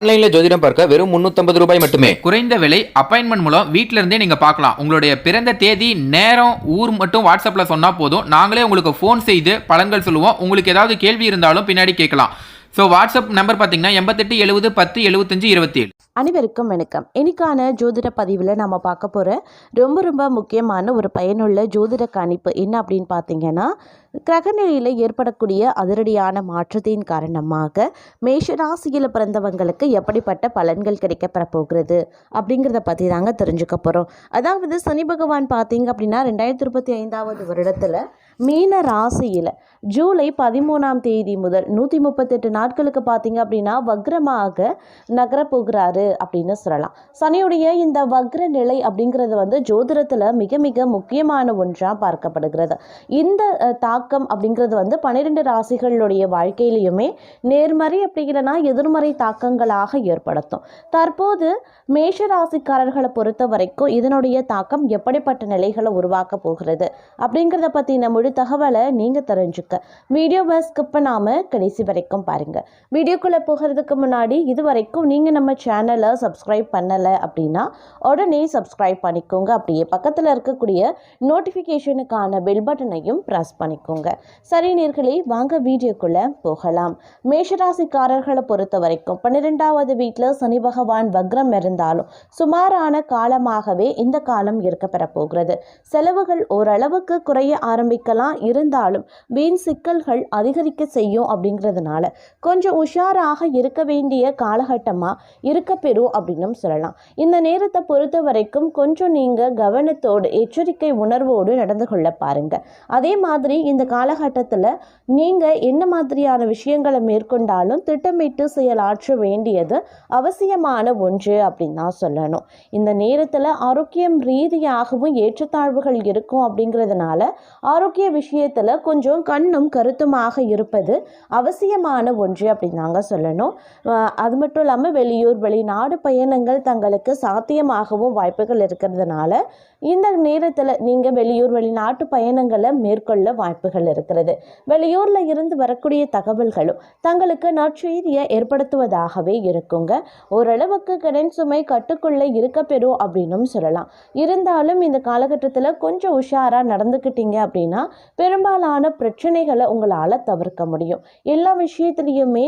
ஆன்லைன்ல ஜோதிடம் பார்க்க வெறும் 350 ரூபாய் மட்டுமே. குறைந்த விலை அப்பாயின்மெண்ட் மூலம் வீட்ல இருந்தே நீங்க பார்க்கலாம். உங்களுடைய பிறந்த தேதி, நேரம், ஊர் மட்டும் வாட்ஸ்அப்ல சொன்னா போதும். நாங்களே உங்களுக்கு ஃபோன் செய்து பலன்கள் சொல்லுவோம். உங்களுக்கு ஏதாவது கேள்வி இருந்தாலும் பின்னாடி கேட்கலாம். ஸோ வாட்ஸ்அப் நம்பர் பார்த்தீங்கன்னா 88 70 10 75 27. அனைவருக்கும் வணக்கம். இன்னைக்கான ஜோதிட பதிவில் நம்ம பார்க்க போகிற ரொம்ப முக்கியமான ஒரு பயனுள்ள ஜோதிட கணிப்பு என்ன அப்படின்னு பார்த்தீங்கன்னா, கிரகநிலையில் ஏற்படக்கூடிய அதிரடியான மாற்றத்தின் காரணமாக மேஷராசியில் பிறந்தவங்களுக்கு எப்படிப்பட்ட பலன்கள் கிடைக்கப்பெற போகிறது அப்படிங்கிறத பற்றி தாங்க தெரிஞ்சுக்க போகிறோம். அதாவது சனி பகவான் பார்த்தீங்க அப்படின்னா 2025 வருடத்தில் மீன ராசியில் ஜூலை 13ஆம் தேதி முதல் 138 நாட்களுக்கு பார்த்தீங்க அப்படின்னா வக்ரமாக நகரப்போகிறாரு அப்படின்னு சொல்லலாம். சனியுடைய இந்த வக்ர நிலை அப்படிங்கிறது வந்து ஜோதிடத்தில் மிக முக்கியமான ஒன்றாக பார்க்கப்படுகிறது. இந்த தாக்கம் அப்படிங்கிறது வந்து 12 ராசிகளுடைய வாழ்க்கையிலையுமே நேர்மறை அப்படி இல்லைன்னா எதிர்மறை தாக்கங்களாக ஏற்படுத்தும். தற்போது மேஷ ராசிக்காரர்களை பொறுத்த வரைக்கும் இதனுடைய தாக்கம் எப்படிப்பட்ட நிலைகளை உருவாக்க போகிறது அப்படிங்கிறத பற்றின முழு தகவலை நீங்கள் தெரிஞ்சுக்க வீடியோவை ஸ்கிப் பண்ணாமல் கடைசி வரைக்கும் பாருங்கள். வீடியோக்குள்ளே போகிறதுக்கு முன்னாடி இது வரைக்கும் நீங்கள் நம்ம சேனலை சப்ஸ்கிரைப் பண்ணலை அப்படின்னா உடனே சப்ஸ்கிரைப் பண்ணிக்கோங்க. அப்படியே பக்கத்தில் இருக்கக்கூடிய நோட்டிஃபிகேஷனுக்கான பெல் பட்டனையும் ப்ரெஸ் பண்ணிக்கோங்க. சரி நேர்களே, வாங்க வீடியோக்குள்ளே போகலாம். மேஷராசிக்காரர்களை பொறுத்த வரைக்கும் 12வது வீட்டில் சனி பகவான் வக்ரம் இருந்தாலும் சுமாரான காலமாகவே இந்த காலம் இருக்கப்பெற போகிறது. செலவுகள் ஓரளவுக்கு குறைய ஆரம்பிக்கலாம், இருந்தாலும் வீண் சிக்கல்கள் அதிகரிக்க செய்யும். அப்படிங்கிறதுனால கொஞ்சம் உஷாராக இருக்க வேண்டிய காலகட்டமாக இருக்க பெறும் அப்படின்னு சொல்லலாம். இந்த நேரத்தை பொறுத்த வரைக்கும் கொஞ்சம் நீங்கள் கவனத்தோடு எச்சரிக்கை உணர்வோடு நடந்து கொள்ள பாருங்க. அதே மாதிரி இந்த காலகட்டத்தில் நீங்கள் என்ன மாதிரியான விஷயங்களை மேற்கொண்டாலும் திட்டமிட்டு செயலாற்ற வேண்டியது அவசியமான ஒன்று அப்படின்னு தான் சொல்லணும். இந்த நேரத்தில் ஆரோக்கியம் ரீதியாகவும் ஏற்றத்தாழ்வுகள் இருக்கும். அப்படிங்கிறதுனால ஆரோக்கிய விஷயத்தில் கொஞ்சம் கண்ணும் கருத்துமாக இருப்பது அவசியமான ஒன்று அப்படின்னு தாங்க சொல்லணும். அது மட்டும் இல்லாமல் வெளியூர் வெளிநாடு பயணங்கள் தங்களுக்கு சாத்தியமாகவும் வாய்ப்புகள் இருக்கிறதுனால இந்த நேரத்தில் நீங்கள் வெளியூர் வெளிநாட்டு பயணங்களை மேற்கொள்ள வாய்ப்புகள் இருக்கிறது. வெளியூரில் இருந்து வரக்கூடிய தகவல்களும் தங்களுக்கு நற்செய்தியை ஏற்படுத்துவதாகவே இருக்குங்க. ஓரளவுக்கு கடன் சுமை கட்டுக்குள்ளே இருக்க பெறும் அப்படின்னும் சொல்லலாம். இருந்தாலும் இந்த காலகட்டத்தில் கொஞ்சம் உஷாராக நடந்துக்கிட்டீங்க அப்படின்னா பெரும்பாலான பிரச்சனைகளை உங்களால் தவிர்க்க முடியும். எல்லா விஷயத்துலேயுமே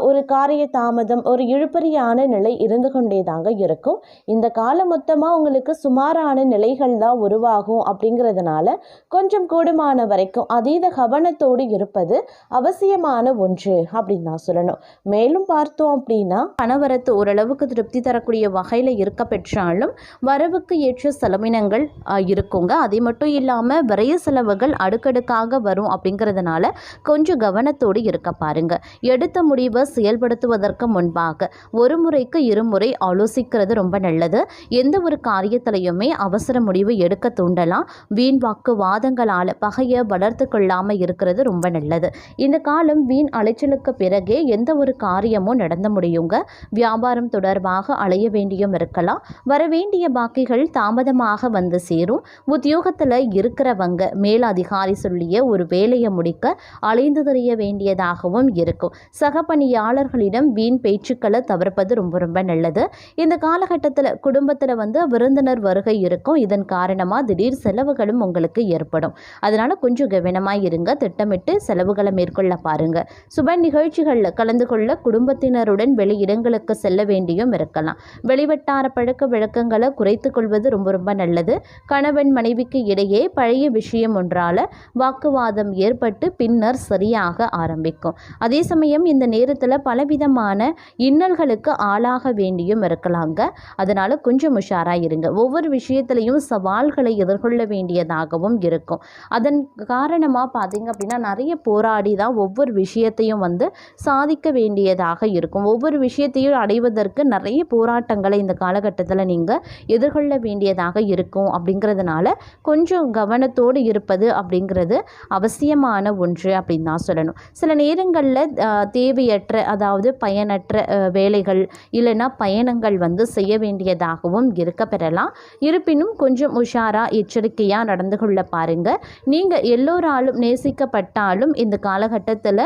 ஒரு காரிய தாமதம், ஒரு இழுபறியான நிலை இருந்து கொண்டே தாங்க இருக்கும். இந்த காலம் மொத்தமாக உங்களுக்கு சுமாரான நிலைகள் தான் உருவாகும். அப்படிங்கிறதுனால கொஞ்சம் கூடுமான வரைக்கும் அதீத கவனத்தோடு இருப்பது அவசியமான ஒன்று அப்படின்னு நான் சொல்லணும். மேலும் பார்த்தோம் அப்படின்னா பணவரத்து ஓரளவுக்கு திருப்தி தரக்கூடிய வகையில் இருக்க பெற்றாலும் வரவுக்கு ஏற்ற செலவினங்கள் இருக்குங்க. அது மட்டும் இல்லாமல் விரைய செலவுகள் அடுக்கடுக்காக வரும். அப்படிங்கிறதுனால கொஞ்சம் கவனத்தோடு இருக்க பாருங்க. எடுத்த முடிவை செயல்படுத்துவதற்கு முன்பாக ஒரு முறைக்கு இருமுறை ஆலோசிக்கிறது ரொம்ப நல்லது. எந்த ஒரு காரியத்திலையுமே அவசர முடிவு எடுக்க தூண்டலாம். வீண் வாக்குவாதங்களால் பகையை வளர்த்து கொள்ளாமல் இருக்கிறது ரொம்ப நல்லது. இந்த காலம் வீண் அலைச்சலுக்கு பிறகே எந்த ஒரு காரியமும் நடந்து முடியுங்க. வியாபாரம் தொடர்பாக அலைய வேண்டியும் இருக்கலாம். வரவேண்டிய பாக்கிகள் தாமதமாக வந்து சேரும். உத்தியோகத்தில் இருக்கிறவங்க மேல் அதிகாரி சொல்லிய ஒரு வேலையை முடிக்க அலைந்து தெரிய வேண்டியதாகவும் இருக்கும். சக பணியாளர்களிடம் வீண் பேச்சுக்களை தவிர்ப்பது ரொம்ப நல்லது. இந்த காலகட்டத்தில் குடும்பத்தில் வந்து விருந்தினர் வருகை இருக்கும். இதன் காரணமாக திடீர் செலவுகளும் உங்களுக்கு ஏற்படும். அதனால கொஞ்சம் கவனமாக இருங்க. திட்டமிட்டு செலவுகளை மேற்கொள்ள பாருங்க. சுப நிகழ்ச்சிகளில் கலந்து கொள்ள குடும்பத்தினருடன் வெளி இடங்களுக்கு செல்ல வேண்டியும் இருக்கலாம். வெளிவட்டார பழக்க வழக்கங்களை குறைத்து கொள்வது ரொம்ப நல்லது. கணவன் மனைவிக்கு இடையே பழைய விஷயம் ஒன்றால் வாக்குவாதம் ஏற்பட்டு பின்னர் சரியாக ஆரம்பிக்கும். அதே சமயம் இந்த நேரத்தில் பலவிதமான இன்னல்களுக்கு ஆளாக வேண்டியும் இருக்கலாங்க. அதனால கொஞ்சம் உஷாராக இருங்க. ஒவ்வொரு விஷயத்திலையும் சவால்களை எதிர்கொள்ள வேண்டியதாகவும் இருக்கும். அதன் காரணமாக பார்த்தீங்க அப்படின்னா நிறைய போராடி தான் ஒவ்வொரு விஷயத்தையும் வந்து சாதிக்க வேண்டியதாக இருக்கும். ஒவ்வொரு விஷயத்தையும் அடைவதற்கு நிறைய போராட்டங்களை இந்த காலகட்டத்தில் நீங்கள் எதிர்கொள்ள வேண்டியதாக இருக்கும். அப்படிங்கிறதுனால கொஞ்சம் கவனத்தோடு இருப்பது அப்படிங்கிறது அவசியமான ஒன்று அப்படின்னு தான் சொல்லணும். சில நேரங்களில் தேவையற்ற அதாவது பயனற்ற வேலைகள் இல்லைன்னா பயணங்கள் வந்து செய்ய வேண்டியதாகவும் இருக்க பெறலாம். இருப்பினும் கொஞ்சம் உஷாராக எச்சரிக்கையாக நடந்து கொள்ள பாருங்கள். நீங்கள் எல்லோராலும் நேசிக்கப்பட்டாலும் இந்த காலகட்டத்தில்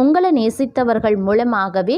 உங்களை நேசித்தவர்கள் மூலமாகவே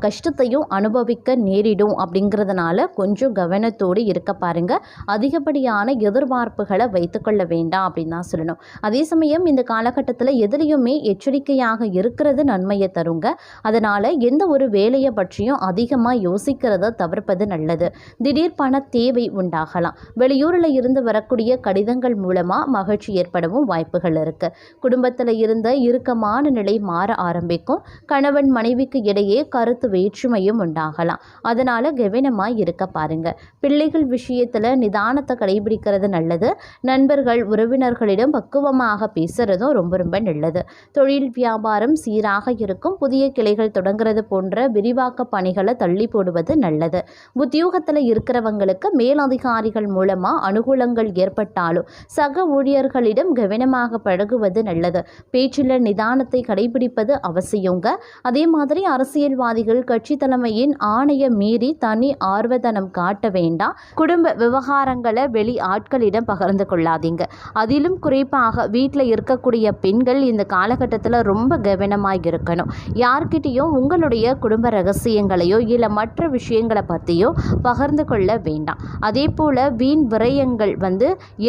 கஷ்டத்தையும் அனுபவிக்க நேரிடும். அப்படிங்கிறதுனால கொஞ்சம் கவனத்தோடு இருக்க பாருங்கள். அதிகப்படியான எதிர்பார்ப்புகளை வைத்துக்கொள்ள வேண்டாம் அப்படின்னு தான் சொல்லணும். அதே சமயம் இந்த காலகட்டத்தில் எதுலேயுமே எச்சரிக்கையாக இருக்கிறது நன்மையை தருங்க. அதனால் எந்த ஒரு வேலையை பற்றியும் அதிகமாக யோசிக்கிறத தவிர்ப்பது நல்லது. திடீர் பண தேவை உண்டாகலாம். வெளியூரில் இருந்து வரக்கூடிய கடிதங்கள் மூலமாக மகிழ்ச்சி ஏற்படவும் வாய்ப்புகள் இருக்குது. குடும்பத்தில் இருந்த இறுக்கமான நிலை மாற ஆரம்பிக்கும். கணவன் மனைவிக்கு இடையே கருத்து வேற்றுமையும் உண்டாகலாம். அதனால கவனமாய் இருக்க பாருங்க. பிள்ளைகள் விஷயத்துல நிதானத்தை கடைபிடிக்கிறது நல்லது. நண்பர்கள் உறவினர்களிடம் பக்குவமாக பேசுறதும் ரொம்ப ரொம்ப நல்லது. தொழில் வியாபாரம் சீராக இருக்கும். புதிய கிளைகள் தொடங்குறது போன்ற விரிவாக்க பணிகளை தள்ளி போடுவது நல்லது. உத்தியோகத்தில் இருக்கிறவங்களுக்கு மேலதிகாரிகள் மூலமா அனுகூலங்கள் ஏற்பட்டாலும் சக ஊழியர்களிடம் கவனமாக பழகுவது நல்லது. பேச்சில் நிதானத்தை கடைபிடிப்பது அவசியங்க. அதே மாதிரி அரசியல்வாதிகள் கட்சி தலைமையின் ஆணைய மீறி தனி ஆர்வத்தனம் காட்ட வேண்டாம். குடும்ப விவகாரங்களை வெளி ஆட்களிடம் பகிர்ந்து கொள்ளாதீங்க. அதிலும் குறிப்பாக வீட்டில் இருக்கக்கூடிய பெண்கள் இந்த காலகட்டத்தில் ரொம்ப கவனமாக இருக்கணும். யார்கிட்டையும் உங்களுடைய குடும்ப ரகசியங்களையோ இல்லை மற்ற விஷயங்களை பற்றியோ பகிர்ந்து கொள்ள வேண்டாம். அதே போல் வீண் விரயங்கள்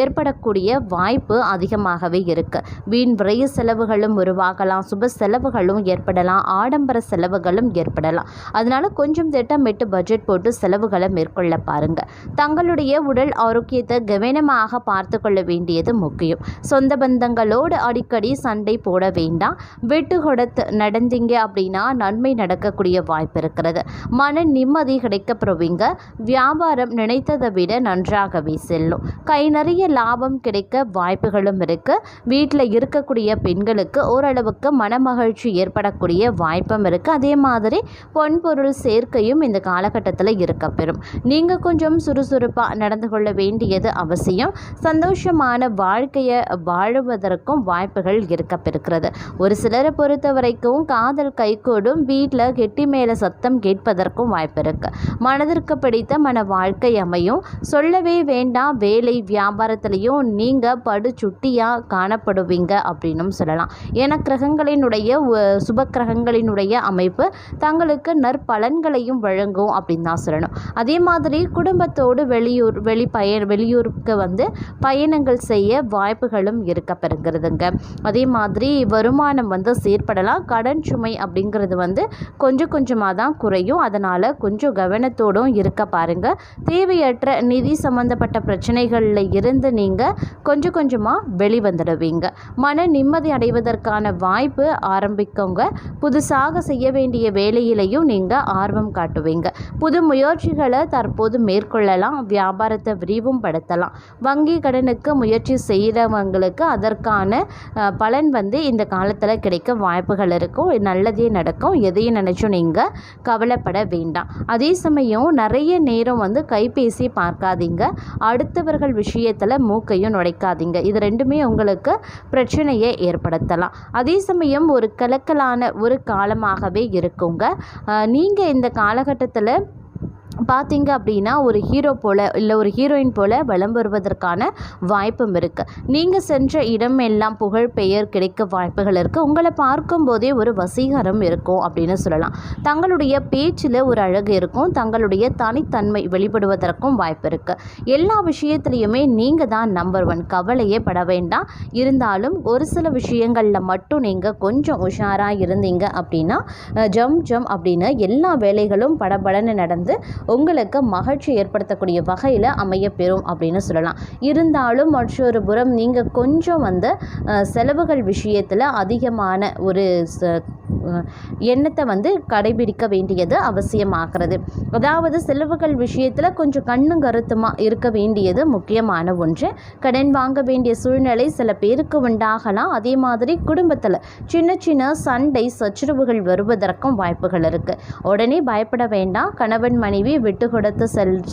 ஏற்படக்கூடிய வாய்ப்பு அதிகமாகவே இருக்கு. வீண் விரய செலவுகளும் உருவாகலாம். சுப செலவுகளும் ஏற்படலாம். ஆடம்பர செலவுகளும் ஏற்படலாம். அதனால கொஞ்சம் திட்டமிட்டு பட்ஜெட் போட்டு செலவுகளை மேற்கொள்ள பாருங்க. தங்களுடைய உடல் ஆரோக்கியத்தை கவனமாக பார்த்து கொள்ள வேண்டியது முக்கியம். சொந்த பந்தங்களோடு அடிக்கடி சண்டை போட வேண்டாம். விட்டு கொடுத்து நடந்தீங்க அப்படின்னா நன்மை நடக்கக்கூடிய வாய்ப்பு இருக்கிறது. மன நிம்மதி கிடைக்கப்பெறுவீங்க. வியாபாரம் நினைத்ததை விட நன்றாகவே செல்லும். கை நிறைய லாபம் கிடைக்க வாய்ப்புகளும் இருக்கு. வீட்டில் இருக்கக்கூடிய பெண்களுக்கு ஓரளவுக்கு மனமகிழ்ச்சி ஏற்படக்கூடிய வாய்ப்பும் இருக்குது. அதே மாதிரி பொன்பொருள் சேர்க்கையும் இந்த காலகட்டத்தில் இருக்கப்பெறும். நீங்கள் கொஞ்சம் சுறுசுறுப்பாக நடந்து கொள்ள வேண்டியது அவசியம். சந்தோஷமான வாழ்க்கையை வாழுவதற்கும் வாய்ப்புகள் இருக்கப்பெறுகிறது. ஒரு சிலரை பொறுத்த வரைக்கும் காதல் கைகூடும். வீட்டில் கெட்டி மேலே சத்தம் கேட்பதற்கும் வாய்ப்பு இருக்குது. மனதிற்கு பிடித்த மன வாழ்க்கை அமையும். சொல்லவே வேண்டாம். வேலை வியாபாரத்திலையும் நீங்கள் படு சுட்டியாக காணப்படுவீங்க அப்படின்னும் சொல்லலாம். ஏன்னா கிரகங்களினுடைய சுப கிரகங்களினுடைய அமைப்பு தங்களுக்கு நற்பலன்களையும் வழங்கும் அப்படின்னு தான் சொல்லணும். அதே மாதிரி குடும்பத்தோடு வெளியூருக்கு பயணங்கள் செய்ய வாய்ப்புகளும் இருக்க பெறுகிறதுங்க. அதே மாதிரி வருமானம் செயற்படலாம். கடன் சுமை அப்படிங்கிறது கொஞ்சம் கொஞ்சமாக தான் குறையும். அதனால் கொஞ்சம் கவனத்தோடும் இருக்க பாருங்க. தேவையற்ற நிதி சம்பந்தப்பட்ட பிரச்சனைகளில் இருந்து நீங்கள் கொஞ்சம் கொஞ்சமாக வெளிவந்துடுவீங்க. மன நிம்மதி அடைவதற்கான வாய்ப்பு ஆரம்பிக்குங்க. புதுசாக செய்ய வேண்டிய வேலையிலையும் நீங்கள் ஆர்வம் காட்டுவீங்க. புது முயற்சிகளை தற்போது மேற்கொள்ளலாம். வியாபாரத்தை விரிவும் படுத்தலாம். வங்கி கடனுக்கு முயற்சி செய்கிறவங்களுக்கு அதற்கான பலன் இந்த காலத்தில் கிடைக்க வாய்ப்புகள் இருக்கும். நல்லதே நடக்கும். எதையும் நினைச்சும் நீங்கள் கவலைப்பட வேண்டாம். அதே சமயம் நிறைய நேரம் கைபேசி பார்க்காதீங்க. அடுத்தவர்கள் விஷயத்தில் மூக்கையும் நுழைக்காதீங்க. இது ரெண்டுமே உங்களுக்கு பிரச்சனையை ஏற்படுத்தலாம். அதே சமயம் ஒரு கலக்கலான ஒரு காலமாகவே இருக்குங்க. நீங்கள் இந்த காலகட்டத்தில் பார்த்தீங்க அப்படின்னா ஒரு ஹீரோ போல் இல்லை ஒரு ஹீரோயின் போல் வலம் வருவதற்கான வாய்ப்பும் இருக்குது. நீங்கள் சென்ற இடம் எல்லாம் புகழ் பெயர் கிடைக்க வாய்ப்புகள் இருக்குது. உங்களை பார்க்கும்போதே ஒரு வசீகரம் இருக்கும் அப்படின்னு சொல்லலாம். தங்களுடைய பேச்சில் ஒரு அழகு இருக்கும். தங்களுடைய தனித்தன்மை வெளிப்படுவதற்கும் வாய்ப்பு இருக்குது. எல்லா விஷயத்துலையுமே நீங்கள் தான் நம்பர் 1. கவலையே பட வேண்டாம். இருந்தாலும் ஒரு சில விஷயங்களில் மட்டும் நீங்கள் கொஞ்சம் உஷாராக இருந்தீங்க அப்படின்னா ஜம் அப்படின்னு எல்லா வேலைகளும் படபடன்னு நடந்து உங்களுக்கு மகிழ்ச்சி ஏற்படுத்தக்கூடிய வகையில் அமையப்பெறும் அப்படின்னு சொல்லலாம். இருந்தாலும் மற்றொரு புறம் நீங்கள் கொஞ்சம் செலவுகள் விஷயத்தில் அதிகமான ஒரு எண்ணத்தை கடைபிடிக்க வேண்டியது அவசியமாகிறது. அதாவது செலவுகள் விஷயத்தில் கொஞ்சம் கண்ணும் கருத்துமாக இருக்க வேண்டியது முக்கியமான ஒன்று. கடன் வாங்க வேண்டிய சூழ்நிலை சில பேருக்கு உண்டாகலாம். அதே மாதிரி குடும்பத்தில் சின்ன சின்ன சண்டை சச்சரவுகள் வருவதற்கும் வாய்ப்புகள் இருக்குது. உடனே பயப்பட வேண்டாம். கணவன் மனைவி விட்டு கொடுத்து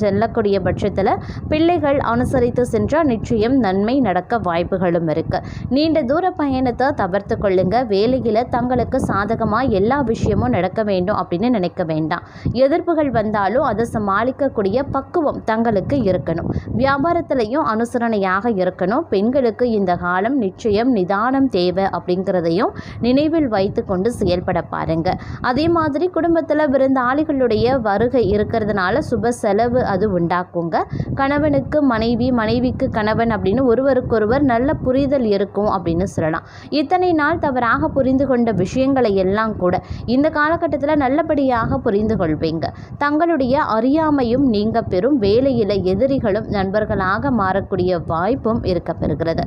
செல்லக்கூடிய பட்சத்தில் பிள்ளைகள் அனுசரித்து சென்றால் நிச்சயம் நன்மை நடக்க வாய்ப்புகளும் இருக்குது. நீண்ட தூர பயணத்தை தவிர்த்து கொள்ளுங்க. வேலையில் தங்களுக்கு சாதகம் சாதகமாக எல்லா விஷயமும் நடக்க வேண்டும் அப்படின்னு நினைக்க வேண்டாம். எதிர்ப்புகள் வந்தாலும் அதை சமாளிக்கக்கூடிய பக்குவம் தங்களுக்கு இருக்கணும். வியாபாரத்திலையும் அனுசரணையாக இருக்கணும். பெண்களுக்கு இந்த காலம் நிச்சயம் நிதானம் தேவை அப்படிங்கிறதையும் நினைவில் வைத்து கொண்டு செயல்பட பாருங்க. அதே மாதிரி குடும்பத்தில் விருந்தாளிகளுடைய வருகை இருக்கிறதுனால சுப செலவு அது உண்டாக்குங்க. கணவனுக்கு மனைவி, மனைவிக்கு கணவன் அப்படின்னு ஒருவருக்கொருவர் நல்ல புரிதல் இருக்கும் அப்படின்னு சொல்லலாம். இத்தனை நாள் தவறாக புரிந்து கொண்ட விஷயங்களை எல்லாம் கூட இந்த காலகட்டத்தில் நல்லபடியாக புரிந்து கொள்வீங்க. தங்களுடைய அறியாமையும் நீங்க பெறும். வேலையில் எதிரிகளும் நண்பர்களாக மாறக்கூடிய வாய்ப்பும் இருக்க பெறுகிறது.